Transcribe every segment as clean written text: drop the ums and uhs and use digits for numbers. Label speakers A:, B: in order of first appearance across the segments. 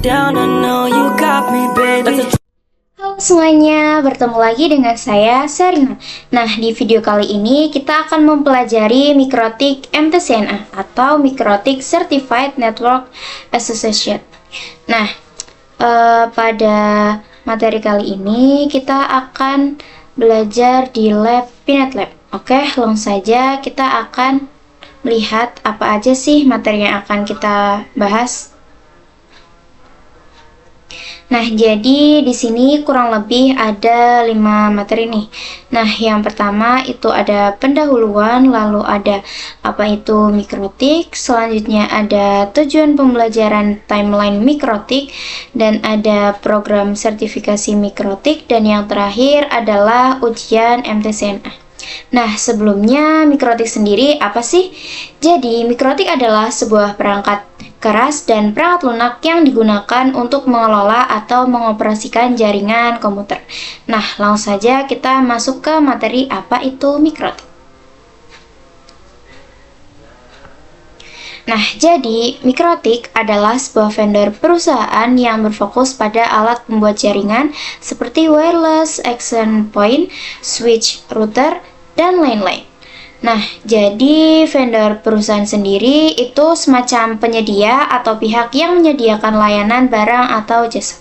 A: down, I know you got me, baby.
B: Halo semuanya, bertemu lagi dengan saya, Serina. Nah, di video kali ini kita akan mempelajari Mikrotik MTCNA atau Mikrotik Certified Network Association. Nah, pada materi kali ini kita akan belajar di lab Pinet Lab. Oke, langsung saja kita akan melihat apa aja sih materi yang akan kita bahas. Nah, jadi di sini kurang lebih ada 5 materi nih. Nah, yang pertama itu ada pendahuluan, lalu ada apa itu mikrotik, selanjutnya ada tujuan pembelajaran timeline mikrotik, dan ada program sertifikasi mikrotik, dan yang terakhir adalah ujian MTCNA. Nah, sebelumnya mikrotik sendiri apa sih? Jadi, mikrotik adalah sebuah perangkat keras dan perangkat lunak yang digunakan untuk mengelola atau mengoperasikan jaringan komputer. Nah, langsung saja kita masuk ke materi apa itu mikrotik. Nah, jadi mikrotik adalah sebuah vendor perusahaan yang berfokus pada alat pembuat jaringan seperti wireless, access point, switch, router, dan lain-lain. Nah, jadi vendor perusahaan sendiri itu semacam penyedia atau pihak yang menyediakan layanan barang atau jasa.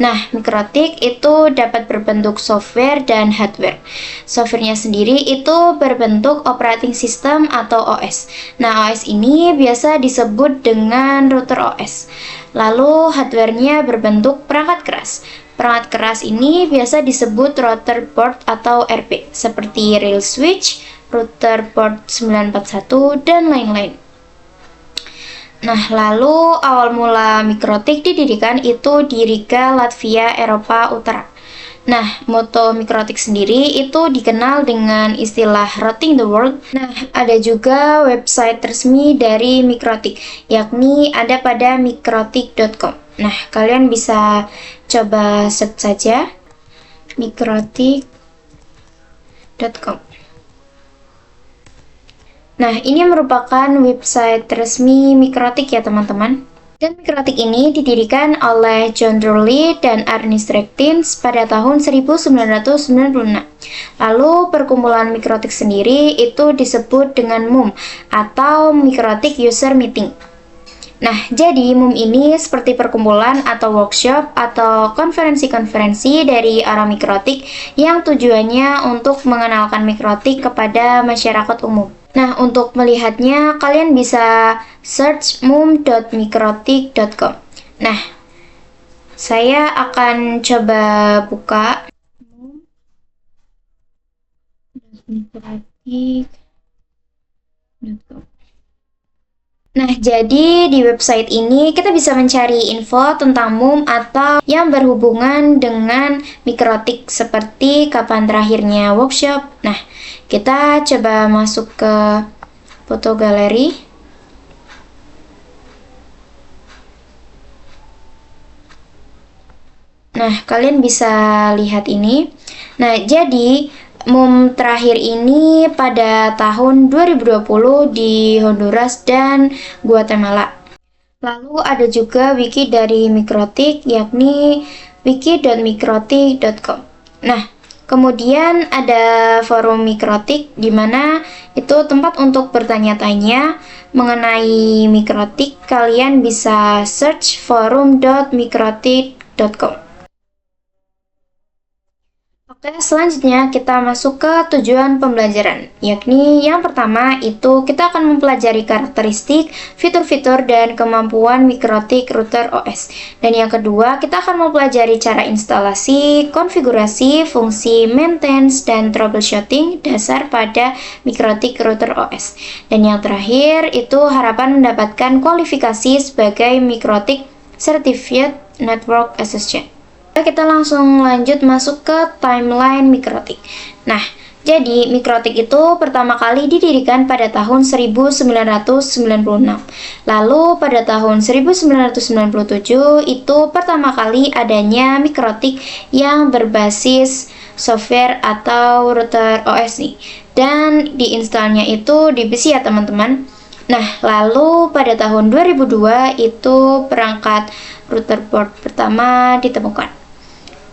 B: Nah, mikrotik itu dapat berbentuk software dan hardware. Softwarenya sendiri itu berbentuk operating system atau OS. Nah, OS ini biasa disebut dengan router OS. Lalu hardwarenya berbentuk perangkat keras. Perangkat keras ini biasa disebut router board atau RP, seperti rail switch, router port 941, dan lain-lain. Nah, lalu awal mula mikrotik didirikan itu di Riga, Latvia, Eropa Utara. Nah, moto mikrotik sendiri itu dikenal dengan istilah Routing the World. Nah, ada juga website resmi dari mikrotik, yakni ada pada mikrotik.com. Nah, kalian bisa coba search saja mikrotik.com. Nah, ini merupakan website resmi mikrotik ya teman-teman. Dan mikrotik ini didirikan oleh John Droley dan Ernest Ractins pada tahun 1996. Lalu perkumpulan mikrotik sendiri itu disebut dengan MUM atau Mikrotik User Meeting. Nah, jadi MUM ini seperti perkumpulan atau workshop atau konferensi-konferensi dari orang mikrotik yang tujuannya untuk mengenalkan mikrotik kepada masyarakat umum. Nah, untuk melihatnya, kalian bisa search mum.mikrotik.com. Nah, saya akan coba buka mum.mikrotik.com. Nah, jadi di website ini kita bisa mencari info tentang MUM atau yang berhubungan dengan mikrotik seperti kapan terakhirnya workshop. Nah, kita coba masuk ke foto galeri. Nah, kalian bisa lihat ini. Nah, jadi MUM terakhir ini pada tahun 2020 di Honduras dan Guatemala. Lalu ada juga wiki dari mikrotik, yakni wiki.mikrotik.com. Nah, kemudian ada forum mikrotik di mana itu tempat untuk bertanya-tanya mengenai mikrotik. Kalian bisa search forum.mikrotik.com. Oke, selanjutnya kita masuk ke tujuan pembelajaran, yakni yang pertama itu kita akan mempelajari karakteristik, fitur-fitur, dan kemampuan mikrotik router OS. Dan yang kedua, kita akan mempelajari cara instalasi, konfigurasi, fungsi, maintenance, dan troubleshooting dasar pada mikrotik router OS. Dan yang terakhir, itu harapan mendapatkan kualifikasi sebagai mikrotik Certified Network Association. Kita langsung lanjut masuk ke timeline mikrotik. Nah, jadi mikrotik itu pertama kali didirikan pada tahun 1996. Lalu pada tahun 1997 itu pertama kali adanya mikrotik yang berbasis software atau router OS nih. Dan diinstalnya itu di PC ya teman-teman. Nah, lalu pada tahun 2002 itu perangkat router port pertama ditemukan.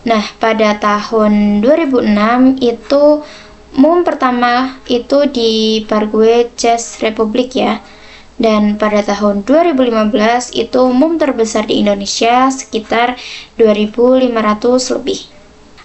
B: Nah, pada tahun 2006 itu MUM pertama itu di Paraguay Czech Republic ya. Dan pada tahun 2015 itu MUM terbesar di Indonesia sekitar 2.500 lebih.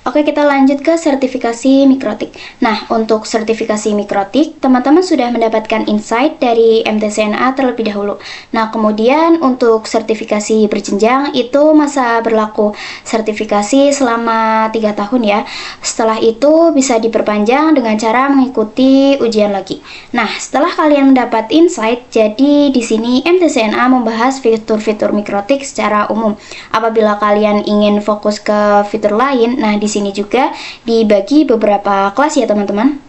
B: Oke, kita lanjut ke sertifikasi mikrotik. Nah, untuk sertifikasi mikrotik, teman-teman sudah mendapatkan insight dari MTCNA terlebih dahulu. Nah, kemudian untuk sertifikasi berjenjang itu masa berlaku sertifikasi selama 3 tahun ya. Setelah itu bisa diperpanjang dengan cara mengikuti ujian lagi. Nah, setelah kalian mendapat insight, jadi di sini MTCNA membahas fitur-fitur mikrotik secara umum. Apabila kalian ingin fokus ke fitur lain, nah di sini juga dibagi beberapa kelas ya teman-teman.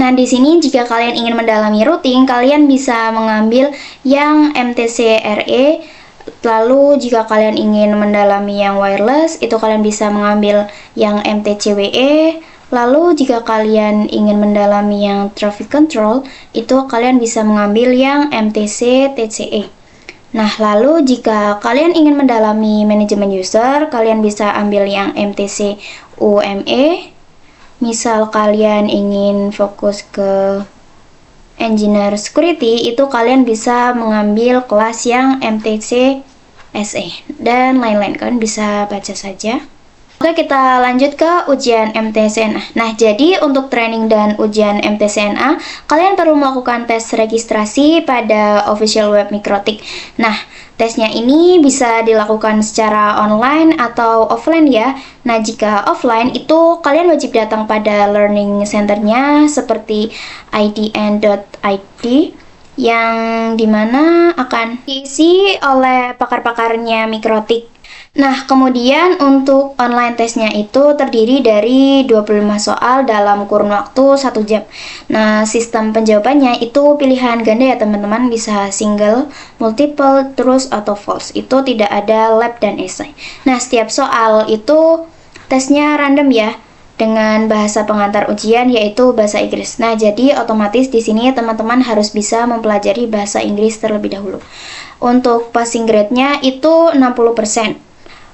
B: Nah, di sini jika kalian ingin mendalami routing, kalian bisa mengambil yang MTC-RE. Lalu jika kalian ingin mendalami yang wireless, itu kalian bisa mengambil yang MTC-WE. Lalu jika kalian ingin mendalami yang traffic control, itu kalian bisa mengambil yang MTC-TCE. Nah, lalu jika kalian ingin mendalami manajemen user, kalian bisa ambil yang MTC UME. Misal kalian ingin fokus ke engineer security, itu kalian bisa mengambil kelas yang MTC SE dan lain-lain. Kalian bisa baca saja. Oke, kita lanjut ke ujian MTCNA. Nah, jadi untuk training dan ujian MTCNA, kalian perlu melakukan tes registrasi pada official web Mikrotik. Nah, tesnya ini bisa dilakukan secara online atau offline ya. Nah, jika offline itu kalian wajib datang pada learning centernya seperti idn.id yang dimana akan diisi oleh pakar-pakarnya Mikrotik. Nah, kemudian untuk online tesnya itu terdiri dari 25 soal dalam kurun waktu 1 jam. Nah, sistem penjawabannya itu pilihan ganda ya teman-teman, bisa single, multiple, terus atau false. Itu tidak ada lab dan esai. Nah, setiap soal itu tesnya random ya, dengan bahasa pengantar ujian yaitu bahasa Inggris. Nah, jadi otomatis di sini teman-teman harus bisa mempelajari bahasa Inggris terlebih dahulu. Untuk passing grade-nya itu 60%.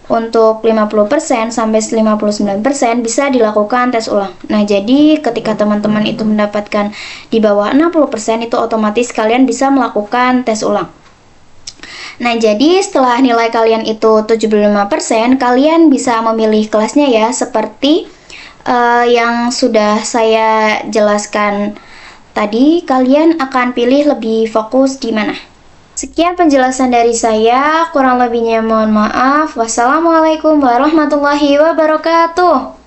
B: Untuk 50% sampai 59% bisa dilakukan tes ulang. Nah, jadi ketika teman-teman itu mendapatkan di bawah 60% itu otomatis kalian bisa melakukan tes ulang. Nah, jadi setelah nilai kalian itu 75%, kalian bisa memilih kelasnya ya, seperti yang sudah saya jelaskan tadi. Kalian akan pilih lebih fokus di mana. Sekian penjelasan dari saya, kurang lebihnya mohon maaf. Wassalamualaikum warahmatullahi wabarakatuh.